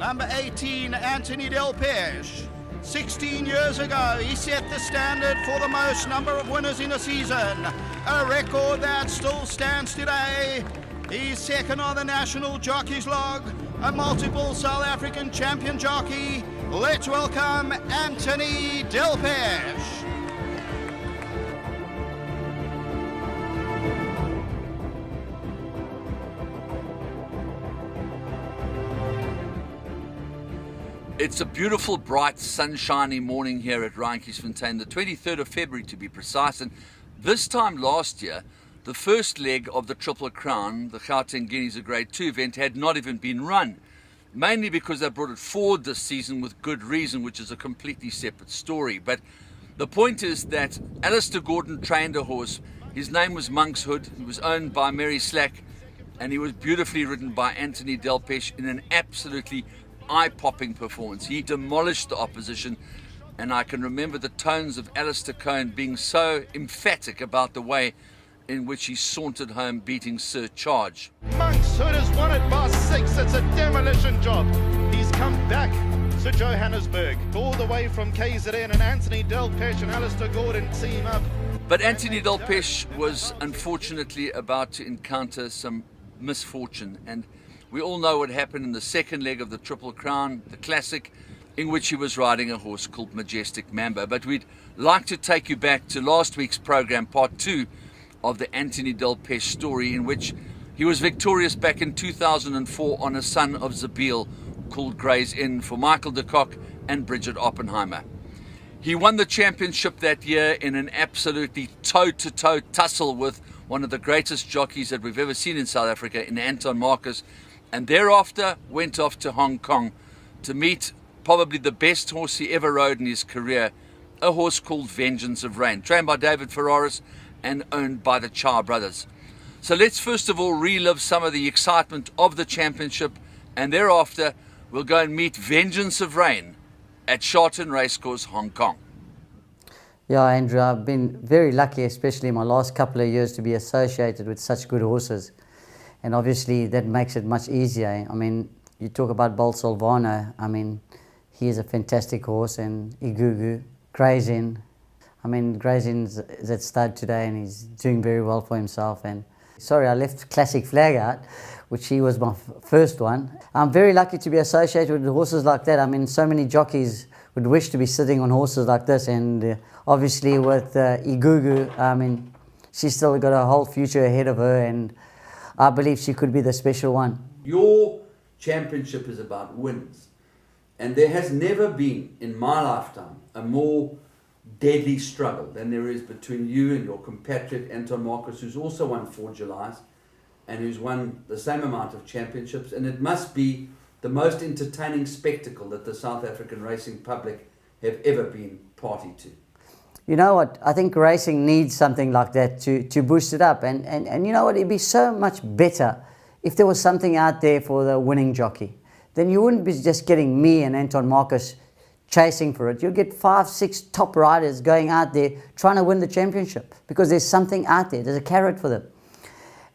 Number 18, Anthony Delpech. 16 years ago, he set the standard for the most number of winners in a season. A record that still stands today. He's second on the national jockeys log, a multiple South African champion jockey. Let's welcome Anthony Delpech. It's a beautiful, bright, sunshiny morning here at Turffontein, the 23rd of February to be precise. And this time last year, the first leg of the Triple Crown, the Gauteng Guineas, a Grade 2 event, had not even been run. Mainly because they brought it forward this season with good reason, which is a completely separate story. But the point is that Alistair Gordon trained a horse. His name was Monk's Hood. He was owned by Mary Slack, and he was beautifully ridden by Anthony Delpech in an absolutely eye-popping performance. He demolished the opposition, and I can remember the tones of Alistair Cohen being so emphatic about the way in which he sauntered home, beating Sir Charge. Monk's Hood has won it by 6. It's a demolition job. He's come back to Johannesburg, all the way from KZN, and Anthony Delpech and Alistair Gordon team up. But Anthony Delpech was unfortunately about to encounter some misfortune, and we all know what happened in the second leg of the Triple Crown, the Classic, in which he was riding a horse called Majestic Mambo. But we'd like to take you back to last week's program, part 2 of the Anthony Delpech story, in which he was victorious back in 2004 on a son of Zabeel called Gray's Inn for Michael de Kock and Bridget Oppenheimer. He won the championship that year in an absolutely toe-to-toe tussle with one of the greatest jockeys that we've ever seen in South Africa, in Anton Marcus, and thereafter went off to Hong Kong to meet probably the best horse he ever rode in his career, a horse called Vengeance of Rain, trained by David Ferraris and owned by the Chow brothers. So let's first of all relive some of the excitement of the championship, and thereafter we'll go and meet Vengeance of Rain at Sharton Racecourse, Hong Kong. Yeah, Andrew, I've been very lucky, especially in my last couple of years, to be associated with such good horses. And obviously that makes it much easier. I mean, you talk about Bolt Silvano. I mean, he is a fantastic horse, and Igugu, Grazin. I mean, Grazin's at stud today, and he's doing very well for himself. And sorry, I left Classic Flag out, which he was my first one. I'm very lucky to be associated with horses like that. I mean, so many jockeys would wish to be sitting on horses like this, and obviously with Igugu, I mean, she's still got a whole future ahead of her, and I believe she could be the special one. Your championship is about wins, and there has never been in my lifetime a more deadly struggle than there is between you and your compatriot Anton Marcus, who's also won 4 Julys and who's won the same amount of championships, and it must be the most entertaining spectacle that the South African racing public have ever been party to. You know what, I think racing needs something like that to boost it up, and you know what, it'd be so much better if there was something out there for the winning jockey. Then you wouldn't be just getting me and Anton Marcus chasing for it. You'll get 5, 6 top riders going out there trying to win the championship, because there's something out there, there's a carrot for them.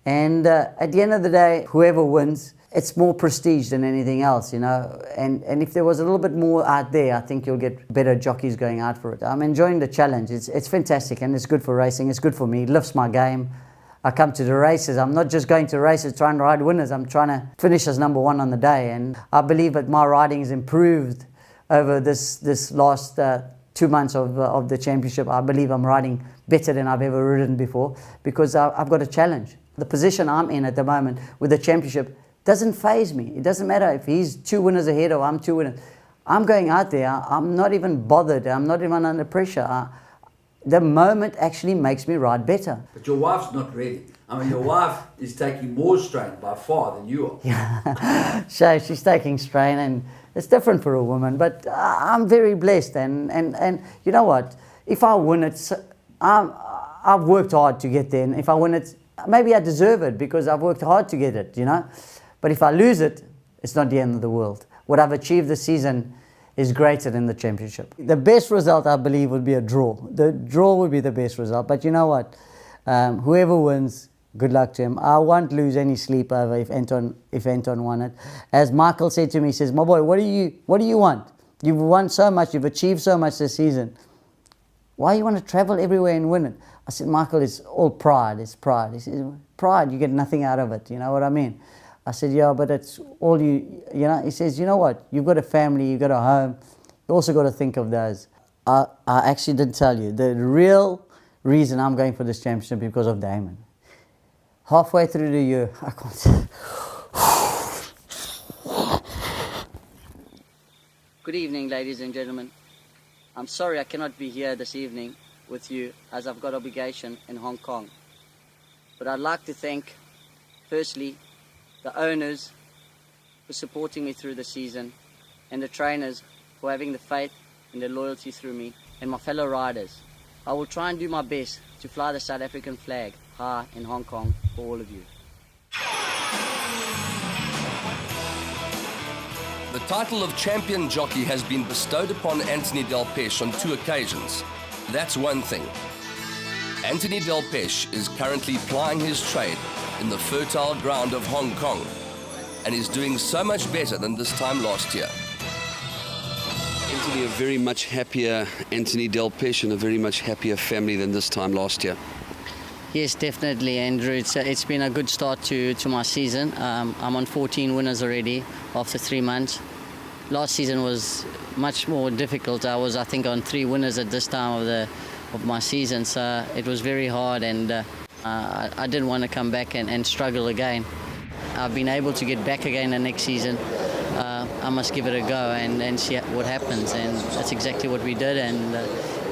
And at the end of the day, whoever wins, it's more prestige than anything else, you know. And if there was a little bit more out there, I think you'll get better jockeys going out for it. I'm enjoying the challenge. It's fantastic, and it's good for racing. It's good for me. It lifts my game. I come to the races. I'm not just going to races trying to ride winners. I'm trying to finish as number 1 on the day. And I believe that my riding has improved over this last 2 months of the championship. I believe I'm riding better than I've ever ridden before, because I've got a challenge. The position I'm in at the moment with the championship doesn't faze me. It doesn't matter if he's 2 winners ahead or I'm 2 winners. I'm going out there. I'm not even bothered. I'm not even under pressure. The moment actually makes me ride better. But your wife's not ready. I mean, your wife is taking more strain by far than you are. Yeah. So she's taking strain, and it's different for a woman. But I'm very blessed, and you know what? If I win it, I've worked hard to get there, and if I win it, maybe I deserve it because I've worked hard to get it, you know. But if I lose it, it's not the end of the world. What I've achieved this season is greater than the championship. The best result, I believe, would be a draw. The draw would be the best result. But you know what? Whoever wins good luck to him. I won't lose any sleep over if Anton won it. As Michael said to me, he says, "My boy, what do you want? You've won so much, you've achieved so much this season. Why you want to travel everywhere and win it?" I said, "Michael, it's all pride. It's pride." He says, "Pride, you get nothing out of it. You know what I mean?" I said, "Yeah, but it's all you know." He says, "You know what? You've got a family, you've got a home. You also got to think of those." I actually didn't tell you. The real reason I'm going for this championship because of Damon. Halfway through the year, I can't. Good evening, ladies and gentlemen. I'm sorry I cannot be here this evening with you as I've got obligation in Hong Kong. But I'd like to thank, firstly, the owners for supporting me through the season and the trainers for having the faith and the loyalty through me and my fellow riders. I will try and do my best to fly the South African flag high in Hong Kong for all of you. The title of champion jockey has been bestowed upon Anthony Delpech on 2 occasions. That's one thing. Anthony Delpech is currently plying his trade in the fertile ground of Hong Kong and is doing so much better than this time last year. Anthony, a very much happier Anthony Delpech and a very much happier family than this time last year. Yes, definitely, Andrew. It's been a good start to my season. I'm on 14 winners already after 3 months. Last season was much more difficult. I think, on 3 winners at this time of my season, so it was very hard, and I didn't want to come back and struggle again. I've been able to get back again the next season. I must give it a go and see what happens, and that's exactly what we did, and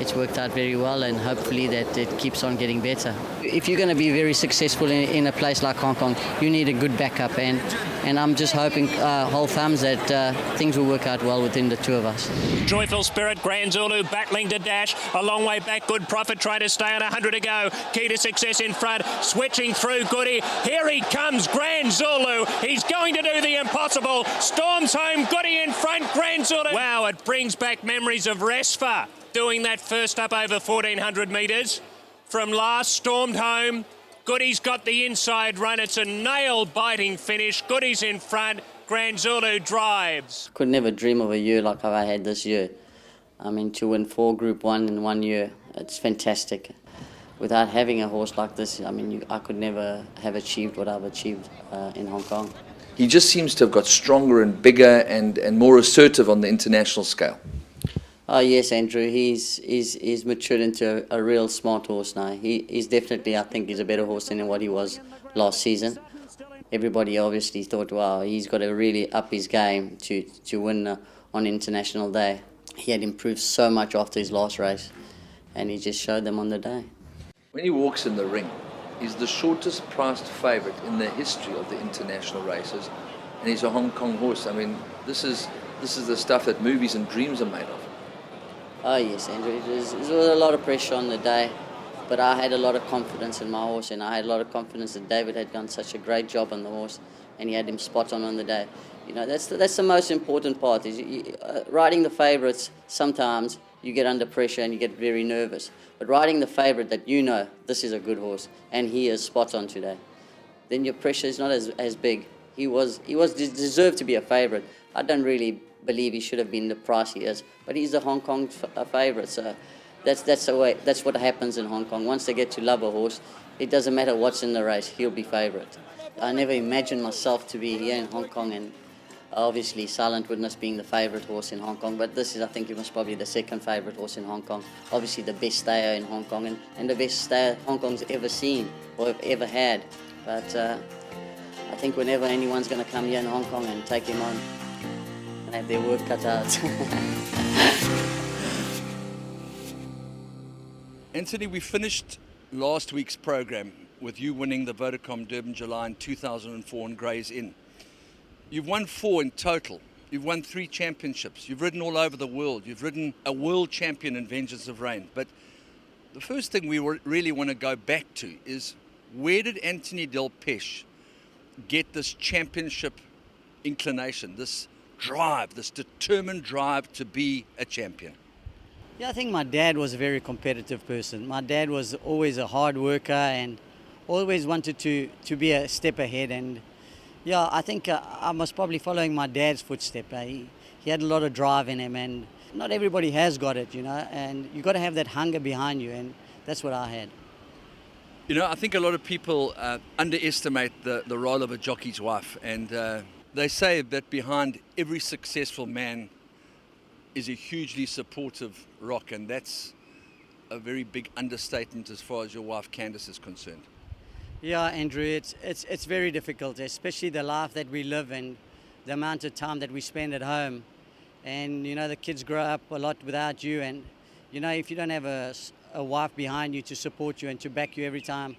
it's worked out very well, and hopefully that it keeps on getting better. If you're going to be very successful in a place like Hong Kong, you need a good backup, and I'm just hoping whole thumbs that things will work out well within the 2 of us. Joyful Spirit, Grand Zulu battling to dash, a long way back, Good Prophet trying to stay on 100 to go, Key to Success in front, switching through Goody, here he comes, Grand Zulu, he's going to do the impossible, storms home, Goody in front, Grand Zulu. Wow, it brings back memories of Resfa doing that first up over 1400 metres. From last, stormed home, Goody's got the inside run, it's a nail-biting finish, Goody's in front, Grand Zulu drives. Could never dream of a year like how I had this year. I mean, to win 4 Group 1 in 1 year, it's fantastic. Without having a horse like this, I mean, I could never have achieved what I've achieved in Hong Kong. He just seems to have got stronger and bigger and more assertive on the international scale. Oh yes, Andrew. He's matured into a real smart horse now. He's definitely, I think, he's a better horse than what he was last season. Everybody obviously thought, wow, he's got to really up his game to win on International Day. He had improved so much after his last race, and he just showed them on the day. When he walks in the ring, he's the shortest priced favourite in the history of the international races, and he's a Hong Kong horse. I mean, this is the stuff that movies and dreams are made of. Oh yes, Andrew. There was a lot of pressure on the day, but I had a lot of confidence in my horse, and I had a lot of confidence that David had done such a great job on the horse, and he had him spot on the day. You know, that's the most important part. Is riding the favourites. Sometimes you get under pressure and you get very nervous, but riding the favourite that you know this is a good horse and he is spot on today, then your pressure is not as big. He deserved to be a favourite. I don't really believe he should have been the price he is, but he's the Hong Kong favourite. So that's the way. That's what happens in Hong Kong. Once they get to love a horse, it doesn't matter what's in the race. He'll be favourite. I never imagined myself to be here in Hong Kong, and obviously Silent Witness being the favourite horse in Hong Kong. But this is, I think, it was probably the second favourite horse in Hong Kong. Obviously the best stayer in Hong Kong, and the best stayer Hong Kong's ever seen or ever had. But I think whenever anyone's going to come here in Hong Kong and take him on, and have their work cut out. Anthony, we finished last week's program with you winning the Vodacom Durban July in 2004 in Gray's Inn. You've won 4 in total. You've won 3 championships. You've ridden all over the world. You've ridden a world champion in Vengeance of Rain. But the first thing we really want to go back to is, where did Anthony Delpech get this championship inclination, this drive, this determined drive to be a champion? Yeah, I think my dad was a very competitive person. My dad was always a hard worker and always wanted to be a step ahead, and yeah, I think I was probably following my dad's footstep. He had a lot of drive in him, and not everybody has got it, and you got to have that hunger behind you, and that's what I had. I think a lot of people underestimate the role of a jockey's wife, and they say that behind every successful man is a hugely supportive rock, and that's a very big understatement as far as your wife Candice is concerned. Yeah, Andrew, it's very difficult, especially the life that we live and the amount of time that we spend at home. And, the kids grow up a lot without you. And, if you don't have a wife behind you to support you and to back you every time,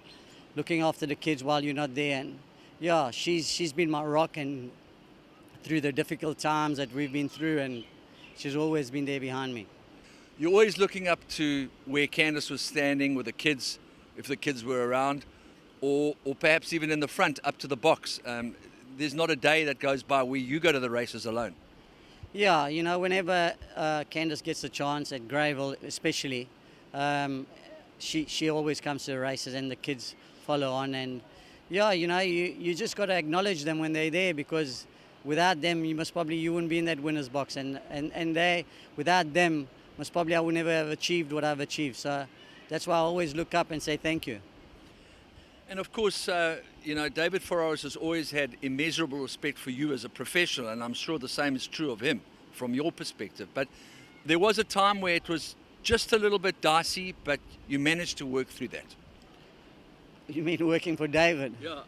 looking after the kids while you're not there. And, yeah, she's been my rock and through the difficult times that we've been through, and she's always been there behind me. You're always looking up to where Candice was standing with the kids, if the kids were around, or perhaps even in the front, up to the box. There's not a day that goes by where you go to the races alone. Yeah, whenever Candice gets a chance at Gravel especially, she always comes to the races and the kids follow on. And yeah, you just got to acknowledge them when they're there, because without them you wouldn't be in that winner's box, and without them I would never have achieved what I've achieved. So that's why I always look up and say thank you. And of course, David Ferraris has always had immeasurable respect for you as a professional, and I'm sure the same is true of him from your perspective. But there was a time where it was just a little bit dicey, but you managed to work through that. You mean working for David? Yeah.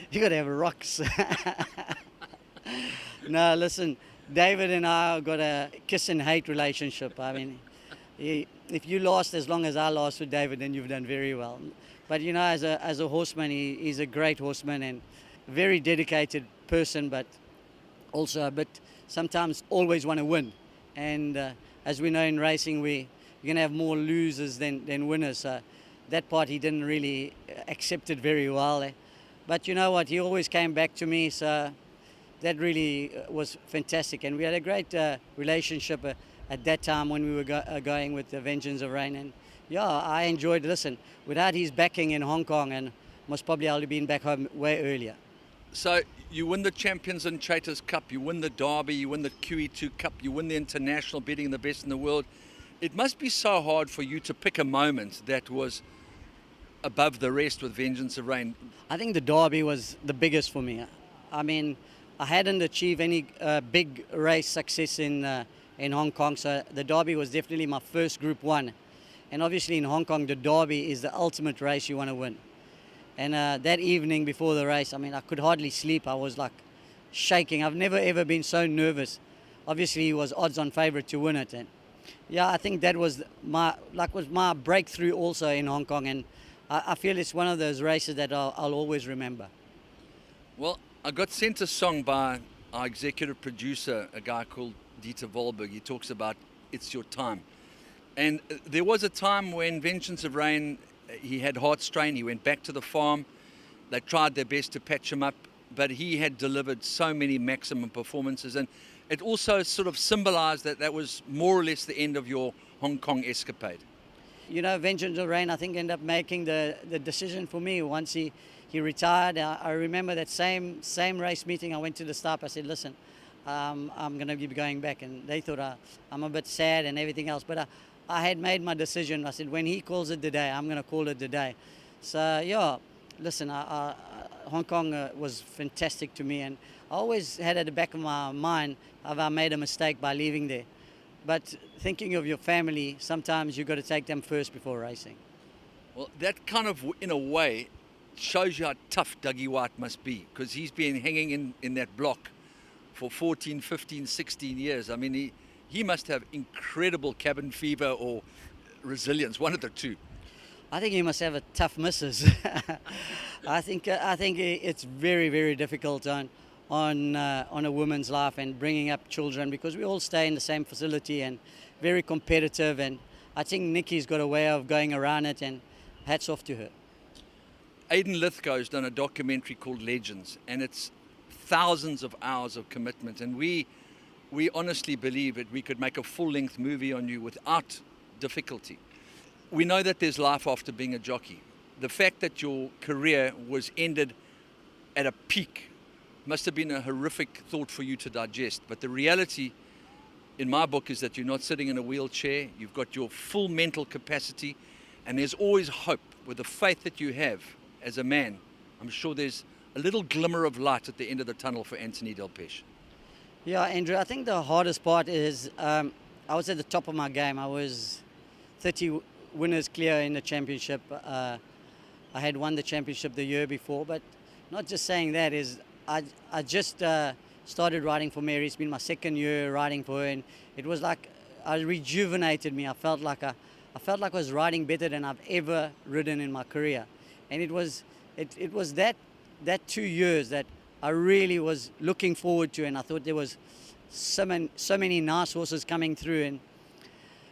You got to have rocks. No, listen, David and I got a kiss and hate relationship. I mean, if you last as long as I last with David, then you've done very well. But as a horseman, he's a great horseman and very dedicated person, but also a bit sometimes always want to win. And as we know in racing, you're going to have more losers than winners. So that part he didn't really accept it very well. But you know what? He always came back to me, so that really was fantastic. And we had a great relationship at that time when we were going with the Vengeance of Rain. And yeah, I enjoyed it. Listen, without his backing in Hong Kong, and most probably I would have been back home way earlier. So you win the Champions and Traitors Cup, you win the Derby, you win the QE2 Cup, you win the International, beating the best in the world. It must be so hard for you to pick a moment that was above the rest with Vengeance of Rain. I think the Derby was the biggest for me. I mean, I hadn't achieved any big race success in Hong Kong, so the Derby was definitely my first Group 1. And obviously in Hong Kong, the Derby is the ultimate race you want to win. And that evening before the race, I mean, I could hardly sleep. I was like shaking. I've never ever been so nervous. Obviously, he was odds-on favourite to win it. And yeah, I think that was my breakthrough also in Hong Kong. And I feel it's one of those races that I'll always remember. Well, I got sent a song by our executive producer, a guy called Dieter Wahlberg. He talks about It's Your Time. And there was a time when Vengeance of Rain, he had heart strain. He went back to the farm. They tried their best to patch him up, but he had delivered so many maximum performances. And it also sort of symbolized that was more or less the end of your Hong Kong escapade. Vengeance of Rain, I think, ended up making the decision for me once he retired. I remember that same race meeting. I went to the staff. I said, listen, I'm going to be going back. And they thought I'm a bit sad and everything else. But I had made my decision. I said, when he calls it the day, I'm going to call it the day. So, yeah, listen, Hong Kong was fantastic to me. And I always had at the back of my mind, have I made a mistake by leaving there? But thinking of your family, sometimes you've got to take them first before racing. Well, that kind of, in a way, shows you how tough Dougie White must be, because he's been hanging in that block for 14, 15, 16 years. I mean, he must have incredible cabin fever or resilience, one of the two. I think he must have a tough missus. I think it's very, very difficult on a woman's life and bringing up children, because we all stay in the same facility and very competitive. And I think Nikki's got a way of going around it, and hats off to her. Aidan Lithgow's done a documentary called Legends, and it's thousands of hours of commitment. And we honestly believe that we could make a full-length movie on you without difficulty. We know that there's life after being a jockey. the fact that your career was ended at a peak must have been a horrific thought for you to digest. But the reality in my book is that you're not sitting in a wheelchair. You've got your full mental capacity, and there's always hope. With the faith that you have as a man, I'm sure there's a little glimmer of light at the end of the tunnel for Anthony Delpech. Yeah, Andrew, I think the hardest part is I was at the top of my game. I was 30 winners clear in the championship. I had won the championship the year before, but not just saying that is I just started riding for Mary. It's been my second year riding for her, and it was like it rejuvenated me. I felt like I was riding better than I've ever ridden in my career, and it was that 2 years that I really was looking forward to, and I thought there was so many nice horses coming through, and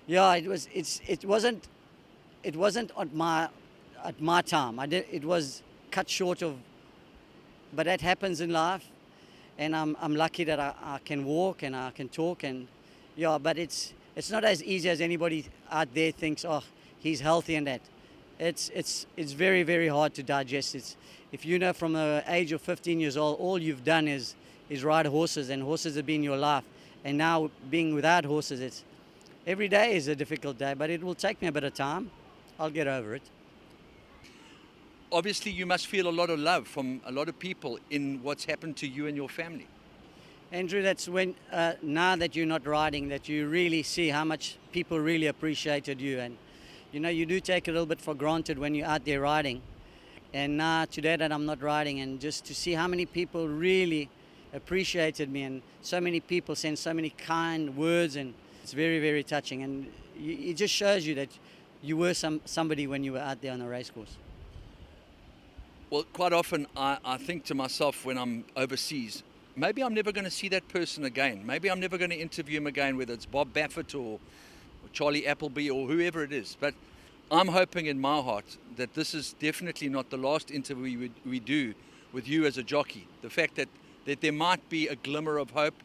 yeah, it wasn't at my time. It was cut short of, but that happens in life, and I'm lucky that I can walk and I can talk, and yeah, but it's not as easy as anybody out there thinks. Oh, he's healthy and that. It's very, very hard to digest. If you know from the age of 15 years old, all you've done is ride horses, and horses have been your life. And now being without horses, every day is a difficult day, but it will take me a bit of time. I'll get over it. Obviously, you must feel a lot of love from a lot of people in what's happened to you and your family. Andrew, that's when, now that you're not riding, that you really see how much people really appreciated you. And, you know, you do take a little bit for granted when you're out there riding. And now, today that I'm not riding, and just to see how many people really appreciated me, and so many people send so many kind words, and it's very, very touching. And it just shows you that you were somebody when you were out there on the racecourse. Well, quite often I think to myself when I'm overseas, maybe I'm never going to see that person again. Maybe I'm never going to interview him again, whether it's Bob Baffert or Charlie Appleby or whoever it is. But I'm hoping in my heart that this is definitely not the last interview we do with you as a jockey. The fact that there might be a glimmer of hope,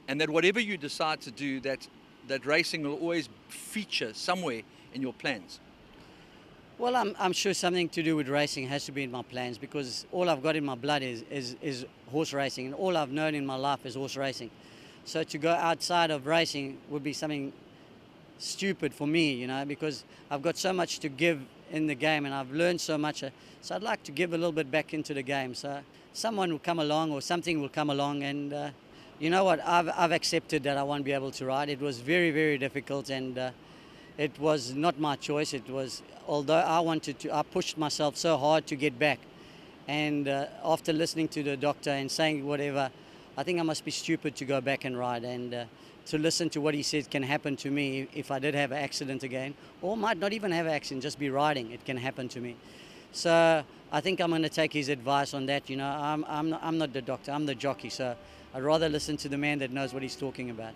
and that whatever you decide to do, that racing will always feature somewhere in your plans. Well, I'm sure something to do with racing has to be in my plans, because all I've got in my blood is horse racing, and all I've known in my life is horse racing. So to go outside of racing would be something stupid for me, you know, because I've got so much to give in the game, and I've learned so much. So I'd like to give a little bit back into the game. So someone will come along, or something will come along, and you know what? I've accepted that I won't be able to ride. It was very, very difficult, and it was not my choice. It was, although I pushed myself so hard to get back. And after listening to the doctor and saying whatever, I think I must be stupid to go back and ride, and to listen to what he said can happen to me if I did have an accident again, or might not even have an accident, just be riding. It can happen to me. So I think I'm going to take his advice on that. You know, I'm not the doctor, I'm the jockey. So I'd rather listen to the man that knows what he's talking about.